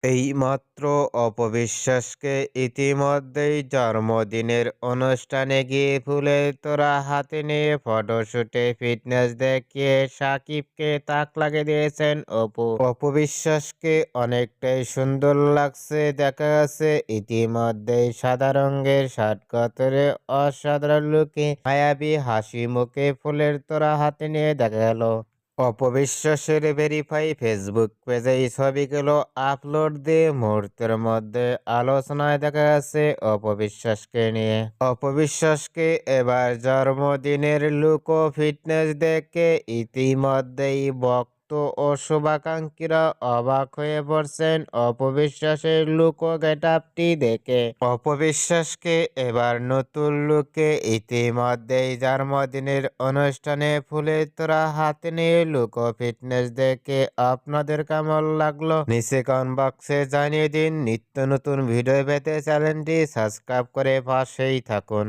এইমাত্র অপবিশ্বাসকে ইতিমধ্যেই জন্মদিনের অনুষ্ঠানে গিয়ে ফুলের তোড়া হাতে নিয়ে ফটোশুটে ফিটনেস দেখিয়ে সাকিবকে তাক লাগিয়ে দিয়েছেন অপু। অপবিশ্বাসকে অনেকটাই সুন্দর লাগছে দেখা গেছে। ইতিমধ্যেই সাদা রঙের শার্ট কাতরে অসাধারণ লুকে মায়াবী হাসি মুখে ফুলের তোড়া হাতে নিয়ে দেখা গেল। অপবিশ্বাসের ভেরিফাই ফেসবুক পেজে এই ছবিগুলো আপলোড দিয়ে মুহূর্তের মধ্যে আলোচনায় দেখা গেছে অপবিশ্বাসকে নিয়ে। অপবিশ্বাসকে এবার জন্মদিনের লুক ও ফিটনেস দেখে ইতিমধ্যেই ভক্ত ও শুভাকাঙ্ক্ষীরা অবাক হয়ে পড়ছেন অপবিশ্বাসের লুক ও গেটআপটি দেখে। অপবিশ্বাসকে এবার নতুন লুকে ইতিমধ্যেই জন্মদিনের অনুষ্ঠানে ফুলের তোড়া হাতে নিয়ে লুক ও ফিটনেস দেখে আপনাদের কেমন লাগলো নিচে কমেন্ট বক্সে জানিয়ে দিন। নিত্য নতুন ভিডিও পেতে চ্যানেলটি সাবস্ক্রাইব করে পাশেই থাকুন।